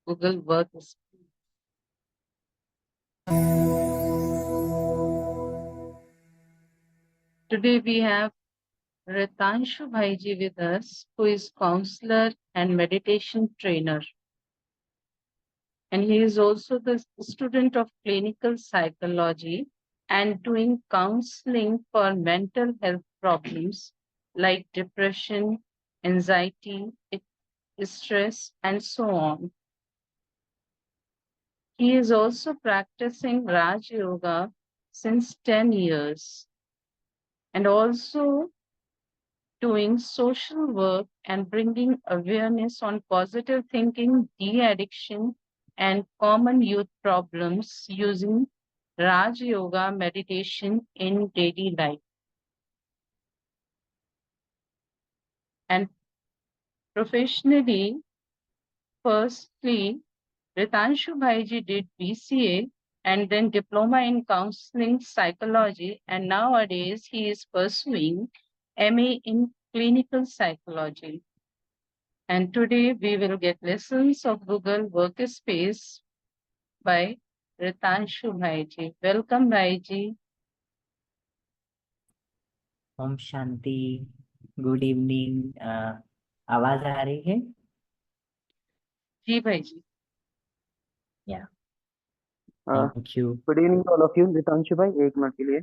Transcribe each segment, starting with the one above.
Google Workspace. Today we have Ritanshu Bhaiji with us, who is counselor and meditation trainer. And he is also the student of clinical psychology and doing counseling for mental health problems like depression, anxiety, stress, and so on. He is also practicing Raj Yoga since 10 years and also doing social work and bringing awareness on positive thinking, de-addiction, and common youth problems using Raj Yoga meditation in daily life. And professionally, firstly, Ritanshu Bhaiji did BCA and then diploma in counseling psychology, and nowadays he is pursuing MA in clinical psychology. And today we will get lessons of Google Workspace by Ritanshu Bhaiji. Welcome, Bhaiji. ओम शांति। Good evening. आवाज आ रही है? जी भाईजी। Yeah thank you. Good evening all of you. Ritanshu भाई, एक मिनट के लिए।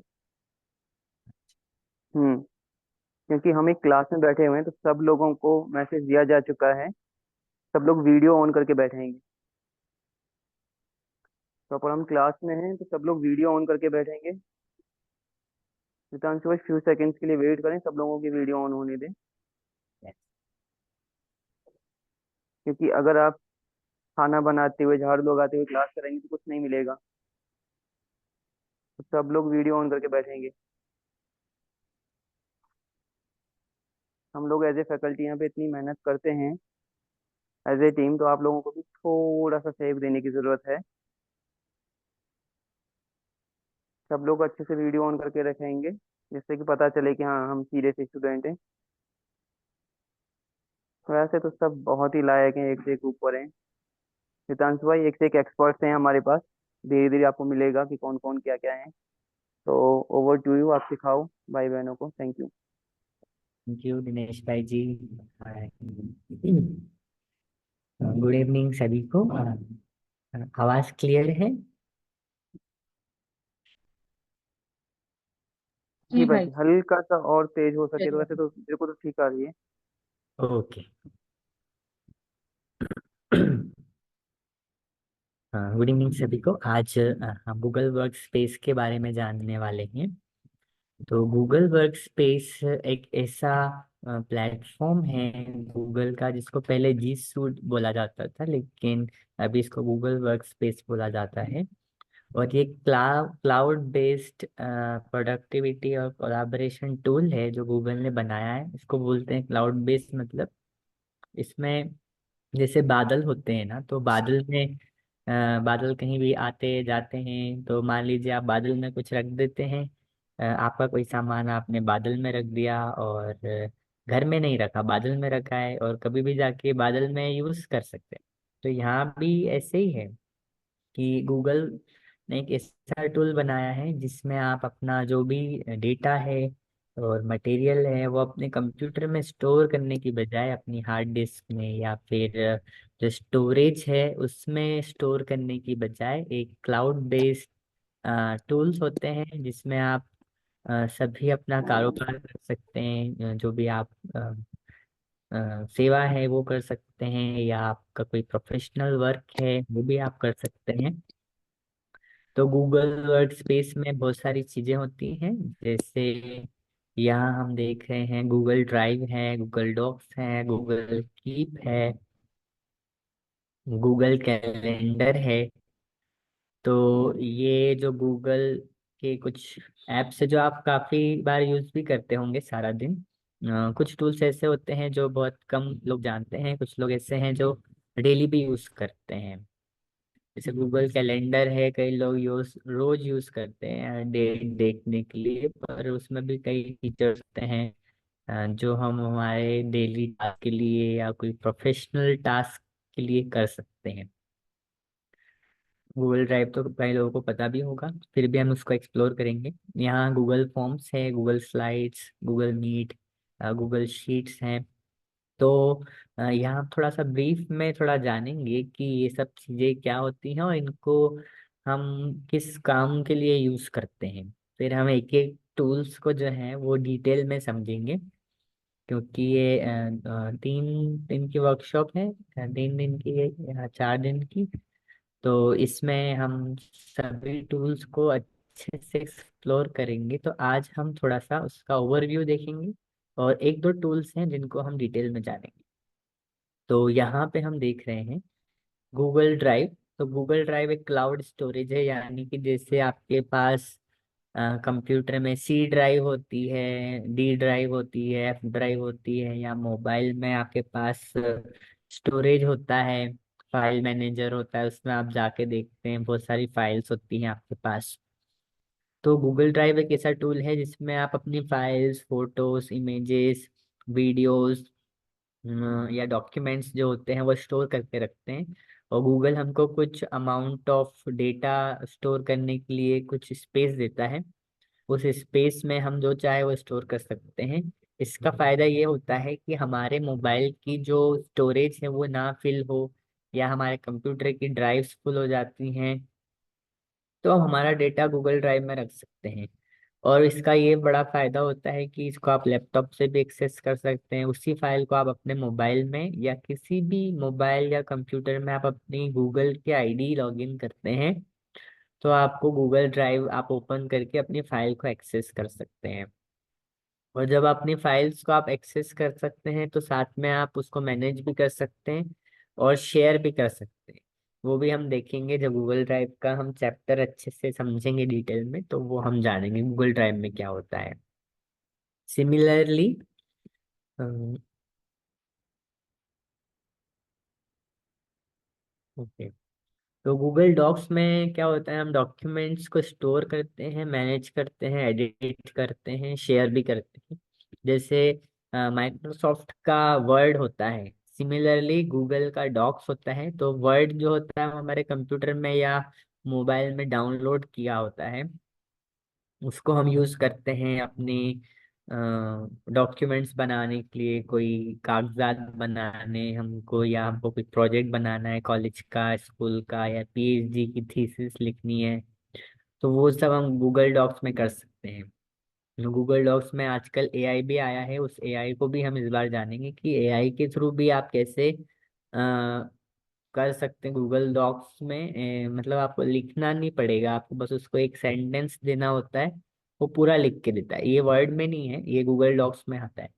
क्योंकि हम एक क्लास में बैठे हुए हैं तो सब लोगों को मैसेज दिया जा चुका है। सब लोग वीडियो ऑन करके बैठेंगे। तो पर हम क्लास में हैं तो सब लोग वीडियो ऑन करके बैठेंगे। रितांशु भाई फ्यू सेकंड्स के लिए वेट करें, सब लोगों की वीडियो ऑन होने दें। क्योंकि अगर आप खाना बनाते हुए, झाड़ू लगाते हुए क्लास करेंगे तो कुछ नहीं मिलेगा। तो सब लोग वीडियो ऑन करके बैठेंगे। हम लोग एज ए फैकल्टी यहाँ पे इतनी मेहनत करते हैं एज ए टीम, तो आप लोगों को भी थोड़ा सा सेव देने की जरूरत है। सब लोग अच्छे से वीडियो ऑन करके रखेंगे जिससे कि पता चले कि हाँ, हम सीरियस स्टूडेंट हैं। वैसे तो सब बहुत ही लायक हैं, एक से एक ऊपर हैं। हितांशु भाई, एक से एक एक्सपर्ट्स हैं हमारे पास। धीरे धीरे आपको मिलेगा कि कौन कौन क्या क्या है। तो ओवर टू यू, आप सिखाओ भाई बहनों को। Thank you. Thank you Dinesh भाई जी। गुड इवनिंग सभी को। आवाज क्लियर है? जी जी भाई भाई। जी, हल्का सा और तेज हो सके तो। वैसे तो मेरे को तो ठीक आ रही है। ओके। गुड इवनिंग सभी को। आज हम गूगल वर्क स्पेस के बारे में जानने वाले हैं। तो गूगल वर्क स्पेस एक ऐसा प्लेटफॉर्म है गूगल का जिसको पहले जी सूट बोला जाता था, लेकिन अभी इसको गूगल वर्क स्पेस बोला जाता है। और ये क्लाउड बेस्ड प्रोडक्टिविटी और कोलैबोरेशन टूल है जो गूगल ने बनाया है। इसको बोलते हैं क्लाउड बेस्ड। मतलब इसमें जैसे बादल होते हैं ना, तो बादल में बादल कहीं भी आते जाते हैं। तो मान लीजिए आप बादल में कुछ रख देते हैं। आपका कोई सामान आपने बादल में रख दिया और घर में नहीं रखा, बादल में रखा है, और कभी भी जाके बादल में यूज कर सकते हैं। तो यहाँ भी ऐसे ही है कि गूगल ने एक ऐसा टूल बनाया है जिसमें आप अपना जो भी डेटा है और मटेरियल है वो अपने कंप्यूटर में स्टोर करने की बजाय अपनी हार्ड डिस्क में या फिर जो स्टोरेज है उसमें स्टोर करने की बजाय एक क्लाउड बेस्ड टूल्स होते हैं जिसमें आप सभी अपना कारोबार कर सकते हैं। जो भी आप सेवा है वो कर सकते हैं, या आपका कोई प्रोफेशनल वर्क है वो भी आप कर सकते हैं। तो गूगल वर्क स्पेस में बहुत सारी चीजें होती हैं। जैसे यहाँ हम देख रहे हैं गूगल ड्राइव है, गूगल डॉक्स है, गूगल कीप है, गूगल कैलेंडर है। तो ये जो गूगल के कुछ ऐप्स है जो आप काफी बार यूज भी करते होंगे सारा दिन। कुछ टूल्स ऐसे होते हैं जो बहुत कम लोग जानते हैं, कुछ लोग ऐसे हैं जो डेली भी यूज करते हैं। जैसे गूगल कैलेंडर है, कई लोग रोज यूज करते हैं डेट देखने के लिए, पर उसमें भी कई फीचर्स होते हैं जो हम हमारे डेली टास्क के लिए या कोई प्रोफेशनल टास्क के लिए कर सकते हैं। गूगल ड्राइव तो कई लोगों को पता भी होगा, फिर भी हम उसको एक्सप्लोर करेंगे। यहाँ गूगल फॉर्म्स है, Google Slides, Google Meet, Google Sheets हैं। तो यहाँ थोड़ा सा ब्रीफ में थोड़ा जानेंगे कि ये सब चीज़ें क्या होती हैं और इनको हम किस काम के लिए यूज़ करते हैं। फिर हम एक एक टूल्स को जो है वो डिटेल में समझेंगे, क्योंकि ये 3 दिन की वर्कशॉप है, 3 दिन की है या 4 दिन की। तो इसमें हम सभी टूल्स को अच्छे से एक्सप्लोर करेंगे। तो आज हम थोड़ा सा उसका ओवरव्यू देखेंगे और एक दो टूल्स हैं जिनको हम डिटेल में जानेंगे। तो यहाँ पे हम देख रहे हैं गूगल ड्राइव। तो गूगल ड्राइव एक क्लाउड स्टोरेज है, यानी कि जैसे आपके पास कंप्यूटर में सी ड्राइव होती है, डी ड्राइव होती है, एफ ड्राइव होती है, या मोबाइल में आपके पास स्टोरेज होता है, फाइल मैनेजर होता है, उसमें आप जाके देखते हैं बहुत सारी फाइल्स होती हैं आपके पास। तो गूगल ड्राइव एक ऐसा टूल है जिसमें आप अपनी फाइल्स, फोटोज, इमेजेस, वीडियोस या डॉक्यूमेंट्स जो होते हैं वो स्टोर करके रखते हैं। और गूगल हमको कुछ अमाउंट ऑफ डेटा स्टोर करने के लिए कुछ स्पेस देता है। उस स्पेस में हम जो चाहे वो स्टोर कर सकते हैं। इसका फायदा ये होता है कि हमारे मोबाइल की जो स्टोरेज है वो ना फिल हो, या हमारे कंप्यूटर की ड्राइव्स फुल हो जाती हैं, तो हम हमारा डेटा गूगल ड्राइव में रख सकते हैं। और इसका ये बड़ा फायदा होता है कि इसको आप लैपटॉप से भी एक्सेस कर सकते हैं। उसी फाइल को आप अपने मोबाइल में या किसी भी मोबाइल या कंप्यूटर में आप अपनी गूगल की आईडी लॉगिन करते हैं, तो आपको गूगल ड्राइव आप ओपन करके अपनी फाइल को एक्सेस कर सकते हैं। और जब अपनी फाइल्स को आप एक्सेस कर सकते हैं तो साथ में आप उसको मैनेज भी कर सकते हैं और शेयर भी कर सकते हैं। वो भी हम देखेंगे जब गूगल ड्राइव का हम चैप्टर अच्छे से समझेंगे डिटेल में, तो वो हम जानेंगे गूगल ड्राइव में क्या होता है। सिमिलरली ओके, तो गूगल डॉक्स में क्या होता है, हम डॉक्यूमेंट्स को स्टोर करते हैं, मैनेज करते हैं, एडिट करते हैं, शेयर भी करते हैं। जैसे माइक्रोसॉफ्ट का वर्ड होता है, सिमिलरली गूगल का डॉक्स होता है। तो वर्ड जो होता है वो हमारे कंप्यूटर में या मोबाइल में डाउनलोड किया होता है, उसको हम यूज करते हैं अपनी डॉक्यूमेंट्स बनाने के लिए, कोई कागजात बनाने हमको, या हमको कोई प्रोजेक्ट बनाना है कॉलेज का, स्कूल का, या पीएचडी की थीसिस लिखनी है, तो वो सब हम गूगल डॉक्स में कर सकते हैं। गूगल डॉक्स में आजकल एआई भी आया है, उस एआई को भी हम इस बार जानेंगे कि एआई के थ्रू भी आप कैसे कर सकते हैं गूगल डॉक्स में। मतलब आपको लिखना नहीं पड़ेगा, आपको बस उसको एक सेंटेंस देना होता है, वो पूरा लिख के देता है। ये वर्ड में नहीं है, ये गूगल डॉक्स में आता है।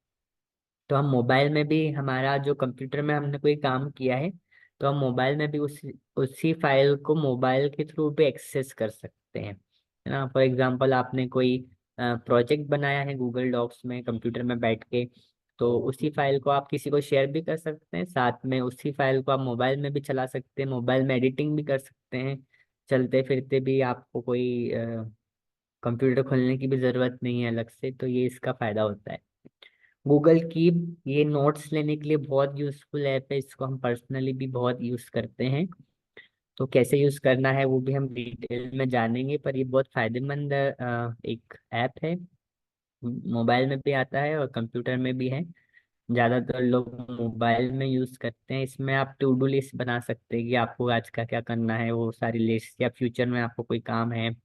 तो हम मोबाइल में भी, हमारा जो कंप्यूटर में हमने कोई काम किया है, तो हम मोबाइल में भी उसी फाइल को मोबाइल के थ्रू भी एक्सेस कर सकते हैं, है ना। फॉर एग्जांपल आपने कोई प्रोजेक्ट बनाया है गूगल डॉक्स में कंप्यूटर में बैठ के, तो उसी फाइल को आप किसी को शेयर भी कर सकते हैं, साथ में उसी फाइल को आप मोबाइल में भी चला सकते हैं, मोबाइल में एडिटिंग भी कर सकते हैं। चलते फिरते भी आपको कोई कंप्यूटर खोलने की भी जरूरत नहीं है अलग से, तो ये इसका फायदा होता है। गूगल कीप, ये नोट्स लेने के लिए बहुत यूजफुल ऐप है, इसको हम पर्सनली भी बहुत यूज करते हैं। तो कैसे यूज करना है वो भी हम डिटेल में जानेंगे, पर ये बहुत फायदेमंद एक ऐप है। मोबाइल में भी आता है और कंप्यूटर में भी है। ज्यादातर लोग मोबाइल में यूज करते हैं। इसमें आप टू डू लिस्ट बना सकते हैं कि आपको आज का क्या करना है, वो सारी लिस्ट, या फ्यूचर में आपको कोई काम है,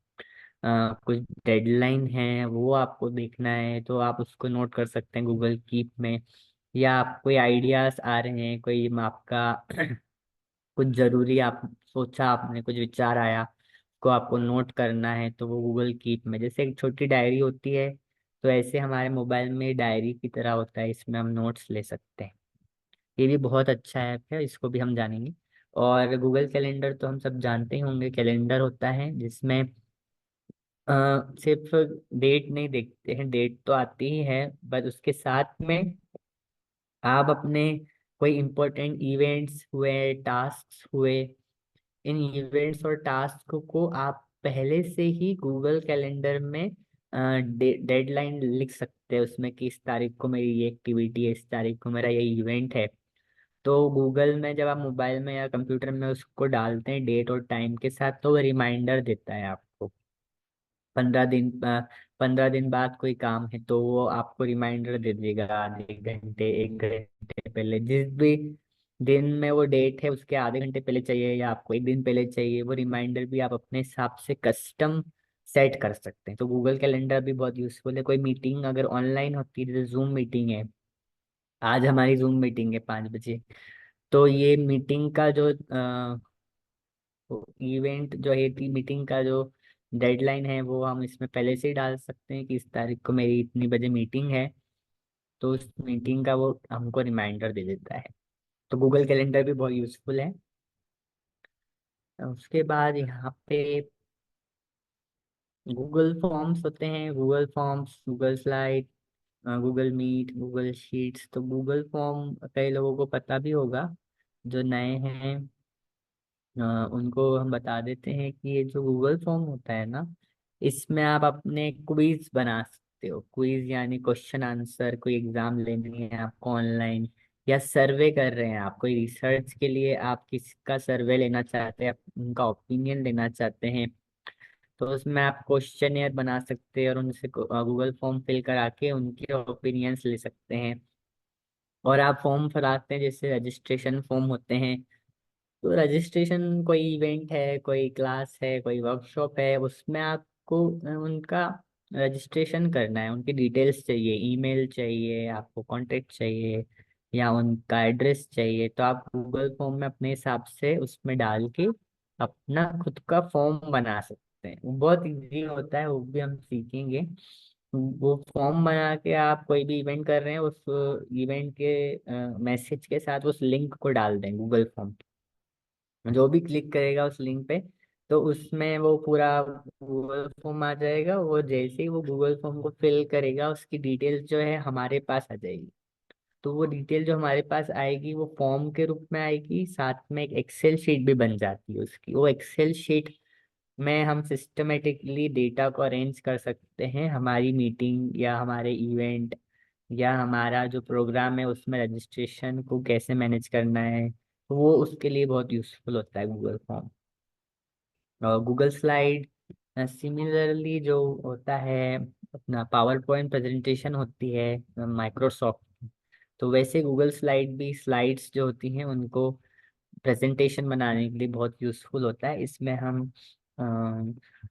कुछ डेडलाइन है वो आपको देखना है, तो आप उसको नोट कर सकते हैं गूगल कीप में। या आप कोई आइडियाज आ रहे हैं, कोई आपका कुछ जरूरी आप सोचा, आपने कुछ विचार आया, को आपको नोट करना है, तो वो गूगल कीप में, जैसे एक छोटी डायरी होती है, तो ऐसे हमारे मोबाइल में डायरी की तरह होता है, इसमें हम नोट्स ले सकते हैं। ये भी बहुत अच्छा ऐप है, इसको भी हम जानेंगे। और गूगल कैलेंडर तो हम सब जानते ही होंगे, कैलेंडर होता है जिसमें सिर्फ डेट नहीं देखते हैं, डेट तो आती ही है, बट उसके साथ में आप अपने कोई इम्पोर्टेंट इवेंट्स हुए, टास्क हुए, इन इवेंट्स और टास्क को आप पहले से ही गूगल कैलेंडर में डेडलाइन लिख सकते हैं उसमें कि इस तारीख को मेरी ये एक्टिविटी है, इस तारीख को मेरा ये इवेंट है। तो गूगल में जब आप मोबाइल में या कंप्यूटर में उसको डालते हैं डेट और टाइम के साथ, तो वो रिमाइंडर देता है आपको। 15 दिन बाद कोई काम है तो वो आपको रिमाइंडर दे देगा आधे घंटे 1 घंटे पहले। जिस भी दिन में वो डेट है उसके आधे घंटे पहले चाहिए या आपको 1 दिन पहले चाहिए, वो रिमाइंडर भी आप अपने हिसाब से कस्टम सेट कर सकते हैं। तो गूगल कैलेंडर भी बहुत यूजफुल है। कोई मीटिंग अगर ऑनलाइन होती है, जैसे जूम मीटिंग है, आज हमारी जूम मीटिंग है 5 बजे, तो ये मीटिंग का जो इवेंट जो है थी, मीटिंग का जो डेडलाइन है, वो हम इसमें पहले से ही डाल सकते हैं कि इस तारीख को मेरी इतनी बजे मीटिंग है। तो उस मीटिंग का वो हमको रिमाइंडर दे देता है। तो गूगल कैलेंडर भी बहुत यूजफुल है। उसके बाद यहाँ पे गूगल फॉर्म्स होते हैं, Google Forms, Google Slide, Google Meet, Google Sheets. तो गूगल फॉर्म कई लोगों को पता भी होगा, जो नए हैं उनको हम बता देते हैं कि ये जो गूगल फॉर्म होता है ना, इसमें आप अपने क्विज बना सकते हो। क्विज यानी क्वेश्चन आंसर, कोई एग्जाम लेनी है आपको ऑनलाइन, या सर्वे कर रहे हैं आप कोई रिसर्च के लिए, आप किसका सर्वे लेना चाहते हैं, आप उनका ओपिनियन लेना चाहते हैं, तो उसमें आप क्वेश्चनियर बना सकते हैं और उनसे गूगल फॉर्म फिल करा के उनके ओपिनियंस ले सकते हैं। और आप फॉर्म भराते हैं, जैसे रजिस्ट्रेशन फॉर्म होते हैं। तो रजिस्ट्रेशन कोई इवेंट है, कोई क्लास है, कोई वर्कशॉप है, उसमें आपको उनका रजिस्ट्रेशन करना है। उनकी डिटेल्स चाहिए, ईमेल चाहिए, आपको कांटेक्ट चाहिए, या उनका एड्रेस चाहिए। तो आप गूगल फॉर्म में अपने हिसाब से उसमें डाल के अपना खुद का फॉर्म बना सकते हैं। वो बहुत इजी होता है, वो भी हम सीखेंगे। वो फॉर्म बना के आप कोई भी इवेंट कर रहे हैं, उस इवेंट के मैसेज के साथ उस लिंक को डाल दें गूगल फॉर्म। जो भी क्लिक करेगा उस लिंक पे, तो उसमें वो पूरा गूगल फॉर्म आ जाएगा। वो जैसे ही वो गूगल फॉर्म को फिल करेगा, उसकी डिटेल्स जो है हमारे पास आ जाएगी। तो वो डिटेल जो हमारे पास आएगी वो फॉर्म के रूप में आएगी, साथ में एक एक्सेल शीट भी बन जाती है उसकी। वो एक्सेल शीट में हम सिस्टमेटिकली डेटा को अरेंज कर सकते हैं, हमारी मीटिंग या हमारे इवेंट या हमारा जो प्रोग्राम है उसमें रजिस्ट्रेशन को कैसे मैनेज करना है। तो वो उसके लिए बहुत यूजफुल होता है गूगल फॉर्म। और गूगल स्लाइड सिमिलरली जो होता है, अपना पावर पॉइंट प्रेजेंटेशन होती है माइक्रोसॉफ्ट, तो वैसे गूगल स्लाइड भी, स्लाइड्स जो होती हैं उनको प्रेजेंटेशन बनाने के लिए बहुत यूजफुल होता है। इसमें हम अ,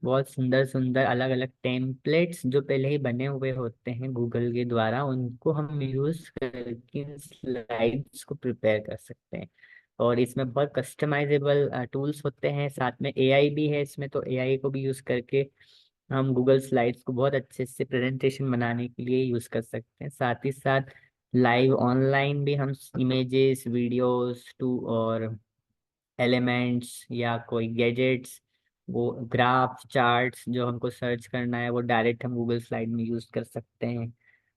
बहुत सुंदर सुंदर अलग अलग टेम्पलेट्स जो पहले ही बने हुए होते हैं गूगल के द्वारा, उनको हम यूज करके स्लाइड्स को प्रिपेयर कर सकते हैं। और इसमें बहुत कस्टमाइजेबल टूल्स होते हैं, साथ में एआई भी है इसमें। तो एआई को भी यूज करके हम गूगल स्लाइड्स को बहुत अच्छे से प्रेजेंटेशन बनाने के लिए यूज कर सकते हैं। साथ ही साथ लाइव ऑनलाइन भी हम इमेजेस, वीडियोस टू और एलिमेंट्स या कोई गैजेट्स, वो ग्राफ चार्ट्स जो हमको सर्च करना है, वो डायरेक्ट हम गूगल स्लाइड में यूज कर सकते हैं।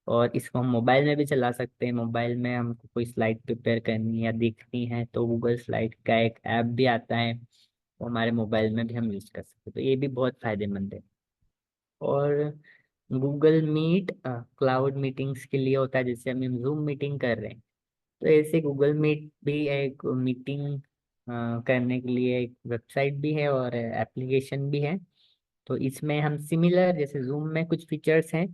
और इसको हम मोबाइल में भी चला सकते हैं। मोबाइल में हमको कोई स्लाइड प्रिपेयर करनी है या देखनी है, तो गूगल स्लाइड का एक ऐप भी आता है, वो हमारे मोबाइल में भी हम यूज कर सकते हैं। तो ये भी बहुत फायदेमंद है। और गूगल मीट क्लाउड मीटिंग्स के लिए होता है, जैसे हम जूम मीटिंग कर रहे हैं, तो ऐसे गूगल मीट भी एक मीटिंग करने के लिए एक वेबसाइट भी है और एप्लीकेशन भी है। तो इसमें हम सिमिलर, जैसे जूम में कुछ फीचर्स हैं,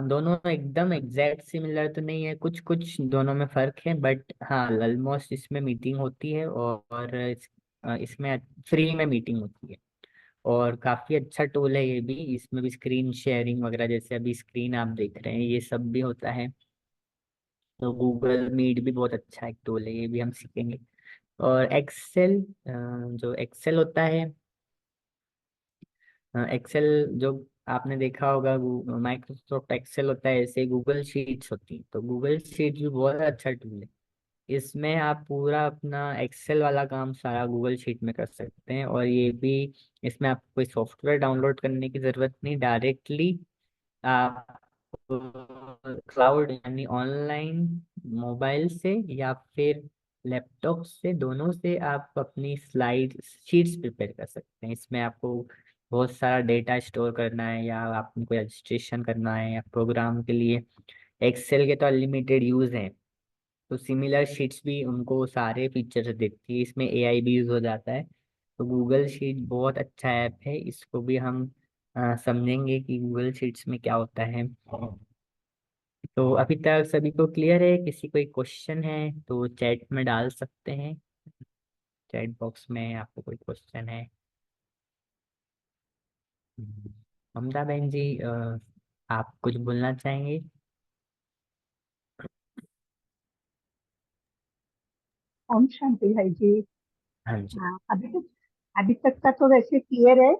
दोनों एकदम एग्जैक्ट सिमिलर तो नहीं है, कुछ कुछ दोनों में फर्क है, बट हाँ ऑलमोस्ट इसमें मीटिंग होती है। और इसमें फ्री में मीटिंग होती है। और काफी अच्छा टूल है ये भी। इसमें भी स्क्रीन शेयरिंग वगैरह, जैसे अभी स्क्रीन आप देख रहे हैं, ये सब भी होता है। तो गूगल मीट भी बहुत अच्छा एक टूल है, ये भी हम सीखेंगे। और एक्सेल, जो एक्सेल होता है, एक्सेल जो आपने देखा होगा, माइक्रोसॉफ्ट एक्सेल होता है, ऐसे गूगल शीट्स होती है। तो गूगल शीट्स भी बहुत अच्छा टूल है। इसमें आप पूरा अपना एक्सेल वाला काम सारा गूगल शीट में कर सकते हैं। और ये भी, इसमें आपको कोई सॉफ्टवेयर डाउनलोड करने की जरूरत नहीं, डायरेक्टली आप क्लाउड यानी ऑनलाइन मोबाइल से या फिर लैपटॉप से, दोनों से आप अपनी स्लाइड शीट्स प्रिपेयर कर सकते हैं। इसमें आपको बहुत सारा डेटा स्टोर करना है या आपको कोई रजिस्ट्रेशन करना है या प्रोग्राम के लिए। एक्सेल के तो अनलिमिटेड यूज हैं, तो सिमिलर शीट्स भी उनको सारे फीचर्स देती है, इसमें एआई भी यूज हो जाता है। तो गूगल शीट बहुत अच्छा ऐप है, इसको भी हम समझेंगे कि गूगल शीट्स में क्या होता है। तो अभी तक सभी को क्लियर है? किसी कोई क्वेश्चन है तो चैट में डाल सकते हैं, चैट बॉक्स में आपको कोई क्वेश्चन है। ममता बहन जी, आप कुछ बोलना चाहेंगे? ओम शांति भाई जी। हाँ जी। हाँ, अभी तक का तो वैसे क्लियर है।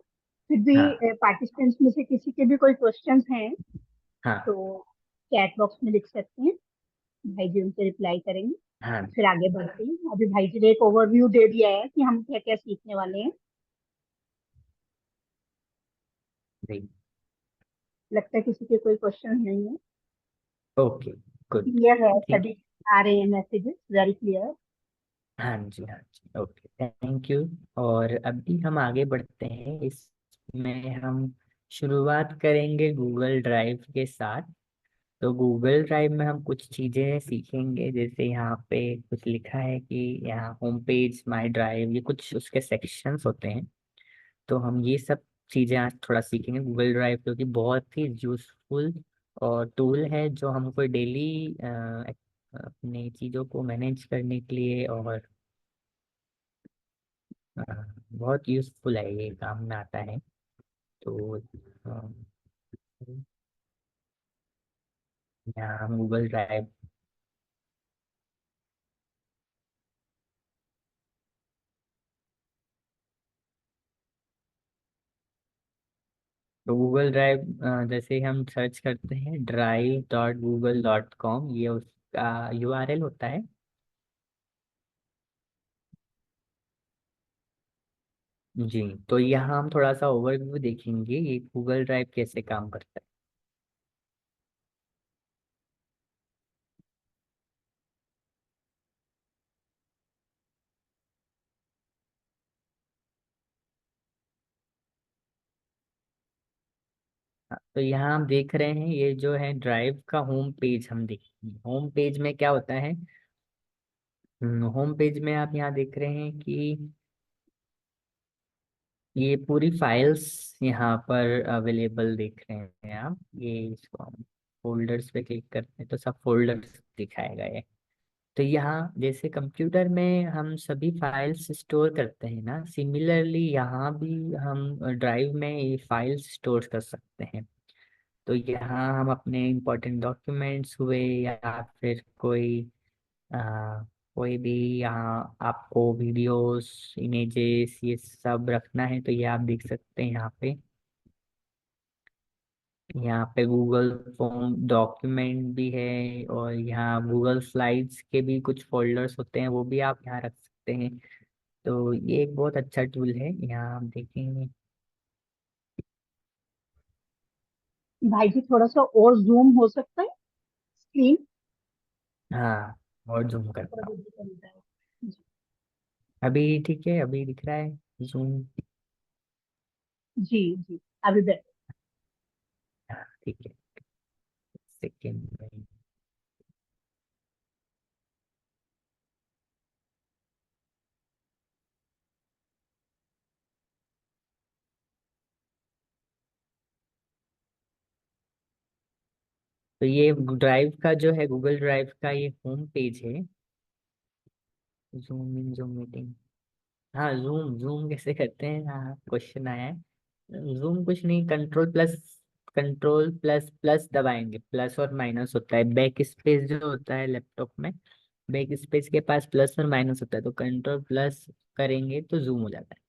फिर हाँ भी पार्टिसिपेंट्स में से किसी के भी कोई क्वेश्चंस हैं हाँ तो चैट बॉक्स में लिख सकते हैं, भाई जी उनसे रिप्लाई करेंगे। हाँ फिर आगे बढ़ते हैं। अभी भाई जी ने एक ओवरव्यू दे दिया है कि हम क्या क्या सीखने वाले हैं। जी। लगता है किसी के कोई क्वेश्चन नहीं है। Okay, good. क्लियर है, ठीक। सभी आ रहे हैं मैसेजेस, वेरी क्लियर। हाँ जी, हाँ जी, ओके, थैंक यू। और अभी हम आगे बढ़ते हैं, इसमें हम शुरुआत करेंगे गूगल ड्राइव के साथ। तो गूगल ड्राइव में हम कुछ चीज़ें सीखेंगे, जैसे यहाँ पे कुछ लिखा है कि यहाँ होम पेज, माई ड्राइव, ये कुछ उसके सेक्शंस होते हैं। तो हम ये सब चीज़ें आज थोड़ा सीखेंगे। गूगल ड्राइव क्योंकि बहुत ही यूजफुल और टूल है जो हमको डेली अपने चीज़ों को मैनेज करने के लिए और अ, बहुत यूजफुल है, ये काम में आता है। तो यहाँ हम गूगल ड्राइव, तो गूगल ड्राइव जैसे हम सर्च करते हैं drive.google.com, ये उसका यूआरएल होता है। जी। तो यहाँ हम थोड़ा सा ओवरव्यू देखेंगे ये गूगल ड्राइव कैसे काम करता है। तो यहाँ हम देख रहे हैं ये जो है ड्राइव का होम पेज, हम देख होम पेज में क्या होता है। होम पेज में आप यहाँ देख रहे हैं कि ये पूरी फाइल्स यहाँ पर अवेलेबल देख रहे हैं आप। ये इसको हम फोल्डर्स पे क्लिक करते हैं तो सब फोल्डर्स दिखाएगा ये। तो यहाँ जैसे कंप्यूटर में हम सभी फाइल्स स्टोर करते हैं ना, सिमिलरली यहाँ भी हम ड्राइव में ये फाइल्स स्टोर कर सकते हैं। तो यहाँ हम अपने इम्पोर्टेंट डॉक्यूमेंट्स हुए या फिर आ, कोई भी यहाँ आपको वीडियोस, इमेजेस, ये सब रखना है तो ये आप देख सकते हैं यहाँ पे। यहाँ पे गूगल फॉर्म डॉक्यूमेंट भी है और यहाँ गूगल स्लाइड्स के भी कुछ फोल्डर्स होते हैं, वो भी आप यहाँ रख सकते हैं। तो ये एक बहुत अच्छा टूल है, यहाँ आप देखेंगे। भाई जी थोड़ा सा और जूम हो सकता है स्क्रीन? हाँ, और जूम थोड़ा करता हूँ। डिजिटल होता है। जी अभी ठीक है, अभी दिख रहा है जूम? जी जी, अभी बेटर। हाँ ठीक है, सेकेंड में। तो ये ड्राइव का जो है, गूगल ड्राइव का ये होम पेज है। Zoom in, zoom meeting. हाँ, जूम जूम कैसे करते हैं, हाँ क्वेश्चन आया है। जूम कुछ नहीं, कंट्रोल प्लस प्लस दबाएंगे, प्लस और माइनस होता है। बैक स्पेस जो होता है लैपटॉप में, बैक स्पेस के पास प्लस और माइनस होता है, तो कंट्रोल प्लस करेंगे तो जूम हो जाता है।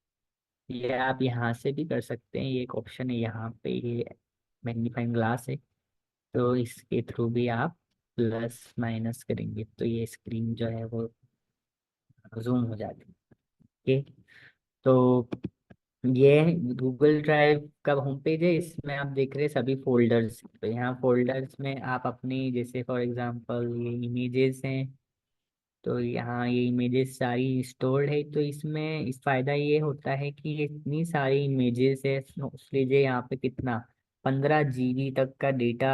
ये आप यहाँ से भी कर सकते हैं, ये एक ऑप्शन है यहाँ पे, ये मैग्नीफाइंग ग्लास है। तो इसके थ्रू भी आप प्लस माइनस करेंगे तो ये स्क्रीन जो है वो जूम हो जाती है। ओके। तो ये गूगल ड्राइव का होम पेज है, इसमें आप देख रहे हैं सभी फोल्डर्स। तो यहाँ फोल्डर्स में आप अपनी, जैसे फॉर एग्जांपल ये इमेजेस हैं, तो यहाँ ये इमेजेस सारी स्टोर्ड है, तो इसमें इस फायदा ये होता है कि ये इतनी सारी इमेजेस है, सोच लीजिए यहाँ पे कितना 15 GB तक का डेटा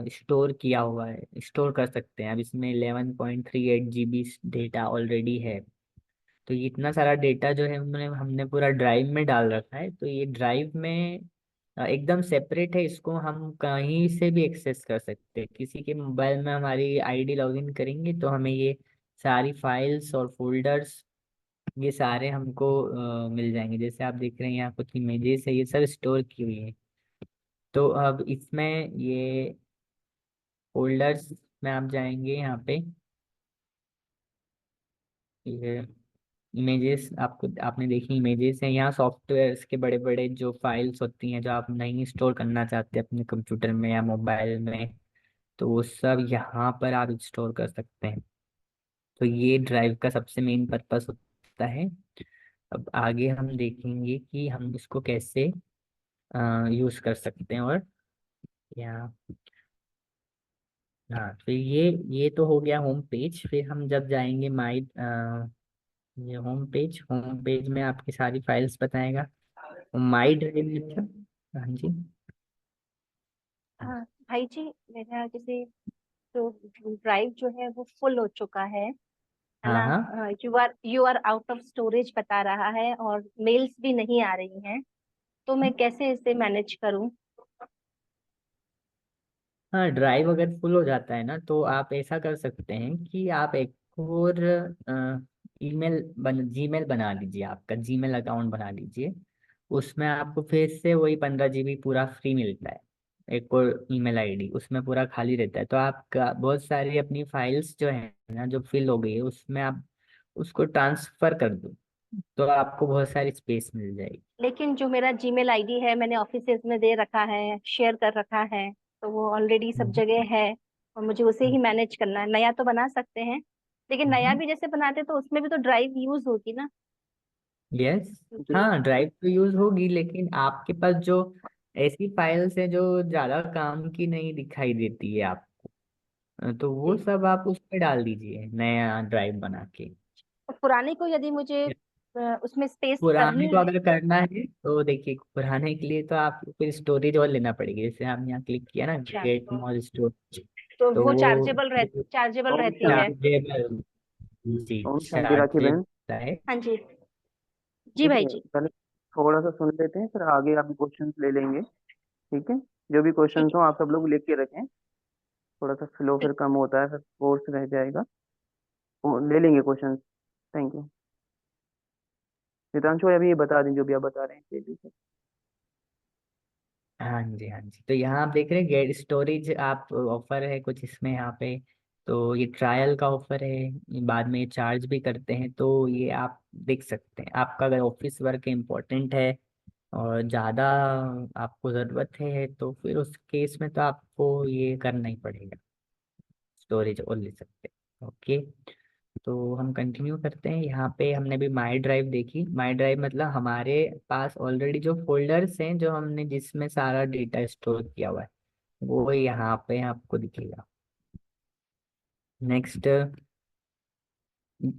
स्टोर किया हुआ है, स्टोर कर सकते हैं। अब इसमें 11.38 GB डेटा ऑलरेडी है। तो ये इतना सारा डेटा जो है हमने हमने पूरा ड्राइव में डाल रखा है, तो ये ड्राइव में एकदम सेपरेट है, इसको हम कहीं से भी एक्सेस कर सकते हैं। किसी के मोबाइल में हमारी आईडी लॉगिन करेंगे तो हमें ये सारी फाइल्स और फोल्डर्स ये सारे हमको मिल जाएंगे। जैसे आप देख रहे हैं यहाँ कुछ इमेजेस है, ये सब स्टोर की हुई है। तो अब इसमें ये फोल्डर्स में आप जाएंगे, यहाँ पे ये इमेजेस आपको आपने देखी इमेजेस हैं, यहाँ सॉफ्टवेयर के बड़े बड़े जो फाइल्स होती हैं जो आप नहीं स्टोर करना चाहते अपने कंप्यूटर में या मोबाइल में, तो वो सब यहाँ पर आप स्टोर कर सकते हैं। तो ये ड्राइव का सबसे मेन पर्पस होता है। अब आगे हम देखेंगे कि हम इसको कैसे यूज कर सकते हैं। और यहाँ हाँ, तो ये तो हो गया होम पेज। फिर हम जब जाएंगे ये होम पेज में आपकी सारी फाइल्स बताएगा। माई ड्राइव मतलब, हाँ जी। हाँ भाई जी, मेरा जैसे जो ड्राइव जो है वो फुल हो चुका है हाँ ना। हाँ you are out of storage बता रहा है और मेल्स भी नहीं आ रही हैं, तो मैं कैसे इसे मैनेज करूं? हाँ, ड्राइव अगर फुल हो जाता है ना, तो आप ऐसा कर सकते हैं कि आप एक और जीमेल बना लीजिए, आपका जीमेल अकाउंट बना लीजिए। उसमें आपको फिर से वही 15 GB पूरा फ्री मिलता है। एक और ईमेल आईडी उसमें पूरा खाली रहता है, तो आपका बहुत सारी अपनी फाइल्स जो है ना जो फिल हो गई है उसमें आप उसको ट्रांसफर कर दो, तो आपको बहुत सारी स्पेस मिल जाएगी। लेकिन जो मेरा जीमेल आईडी है मैंने ऑफिसेज में दे रखा है, शेयर कर रखा है, तो वो ऑलरेडी सब जगह है और मुझे उसे ही मैनेज करना है। नया तो बना सकते हैं, लेकिन नया भी जैसे बनाते तो उसमें भी तो ड्राइव यूज होगी ना। यस, जी हाँ ड्राइव तो यूज होगी, लेकिन आपके पास जो ऐसी फाइल्स है जो ज्यादा काम की नहीं दिखाई देती है आप, तो वो सब आप उस पे डाल दीजिए नया ड्राइव बना के। और पुराने को यदि मुझे उसमें स्पेस पुराने करनी को है। अगर करना है तो देखिए, पुराने के लिए तो आपको फिर स्टोरेज और लेना पड़ेगी। जैसे आपने यहाँ क्लिक किया ना अच्छा, गेट मोर स्टोरेज, तो तो वो वो चार्जेबल ओम रहती है। शांति। चार्जेबल, जी ओम शांति राखी बहन। चार्जेबल है। हाँ जी। जी ठीक भाई है, जी। पहले थोड़ा सा सुन लेते हैं, फिर आगे आप क्वेश्चंस ले लेंगे। ठीक है, जो भी क्वेश्चंस ठीक हो आप सब लोग लिख के रखें। थोड़ा सा फ्लो है। फिर कम होता है, फिर कोर्स रह जाएगा। वो ले लेंगे क्वेश्चंस। Thank you. हितांशु भाई, अभी ये बता दें जो भी आप बता रहे हैं तेजी से। हाँ जी, हाँ जी, तो यहाँ आप देख रहे हैं गेट स्टोरेज आप ऑफर है कुछ इसमें यहाँ पे। तो ये ट्रायल का ऑफर है, ये बाद में ये चार्ज भी करते हैं, तो ये आप देख सकते हैं। आपका अगर ऑफिस वर्क इम्पोर्टेंट है और ज़्यादा आपको ज़रूरत है, तो फिर उस केस में तो आपको ये करना ही पड़ेगा, स्टोरेज और ले सकते हैं। ओके, तो हम कंटिन्यू करते हैं। यहाँ पे हमने भी माई ड्राइव देखी। माई ड्राइव मतलब हमारे पास ऑलरेडी जो फोल्डर्स हैं जो हमने जिसमें सारा डेटा स्टोर किया हुआ है वो यहाँ पे आपको दिखेगा। नेक्स्ट,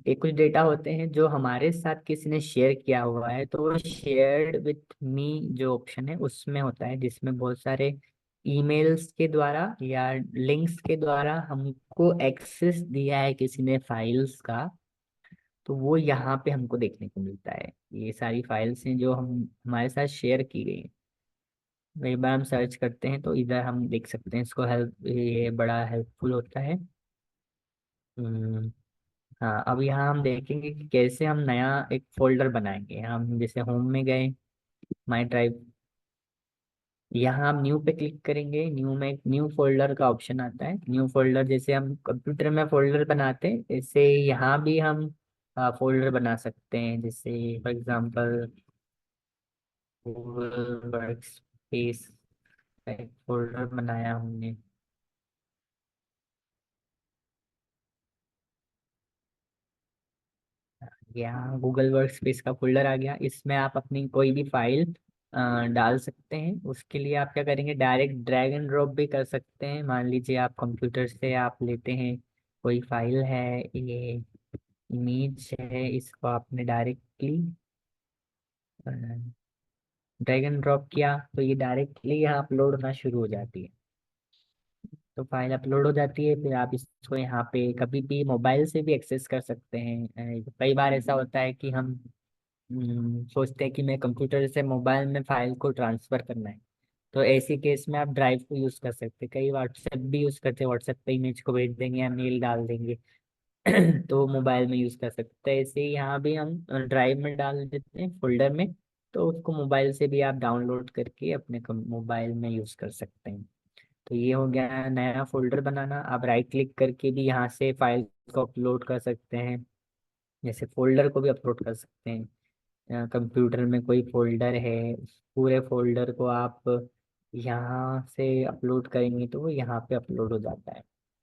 एक कुछ डेटा होते हैं जो हमारे साथ किसी ने शेयर किया हुआ है, तो वो शेयर्ड विथ मी जो ऑप्शन है उसमें होता है, जिसमें बहुत सारे ईमेल्स के द्वारा या लिंक्स के द्वारा हमको एक्सेस दिया है किसी ने फाइल्स का, तो वो यहाँ पे हमको देखने को मिलता है। ये सारी फाइल्स हैं जो हम हमारे साथ शेयर की गई हैं। एक बार हम सर्च करते हैं तो इधर हम देख सकते हैं इसको। हेल्प, ये बड़ा हेल्पफुल होता है। हम्म, हाँ, अब यहाँ हम देखेंगे कि कैसे हम नया एक फोल्डर बनाएंगे। हम जैसे होम में गए, माई ड्राइव, यहाँ हम न्यू पे क्लिक करेंगे। न्यू में एक न्यू फोल्डर का ऑप्शन आता है। न्यू फोल्डर जैसे हम कंप्यूटर में फोल्डर बनाते हैं ऐसे यहाँ भी हम फोल्डर बना सकते हैं। जैसे for example Google work space का एक फोल्डर बनाया हमने। यहाँ गूगल वर्क स्पेस का फोल्डर आ गया। इसमें आप अपनी कोई भी फाइल डाल सकते हैं। उसके लिए आप क्या करेंगे, डायरेक्ट ड्रैग एंड ड्रॉप भी कर सकते हैं। मान लीजिए आप कंप्यूटर से आप लेते हैं कोई फाइल है, ये इमेज है इसको आपने डायरेक्टली ड्रैग एंड ड्रॉप किया तो ये डायरेक्टली यहाँ अपलोड होना शुरू हो जाती है। तो फाइल अपलोड हो जाती है, फिर आप इसको यहाँ पे कभी भी मोबाइल से भी एक्सेस कर सकते हैं। कई बार ऐसा होता है कि हम सोचते हैं कि मैं कंप्यूटर से मोबाइल में फाइल को ट्रांसफर करना है, तो ऐसी केस में आप ड्राइव को यूज़ कर सकते हैं। कई व्हाट्सएप भी यूज़ करते हैं, व्हाट्सएप पे इमेज को भेज देंगे या मेल डाल देंगे तो मोबाइल में यूज़ कर सकते हैं। ऐसे ही यहाँ भी हम ड्राइव में डाल देते हैं फोल्डर में, तो उसको मोबाइल से भी आप डाउनलोड करके अपने मोबाइल में यूज़ कर सकते हैं। तो ये हो गया नया फोल्डर बनाना। आप राइट क्लिक करके भी यहाँ से फाइल को अपलोड कर सकते हैं, जैसे फोल्डर को भी अपलोड कर सकते हैं। कंप्यूटर में कोई फोल्डर है, उस पूरे फोल्डर को आप यहाँ से अपलोड करेंगे तो वो यहाँ पे अपलोड हो जाता है।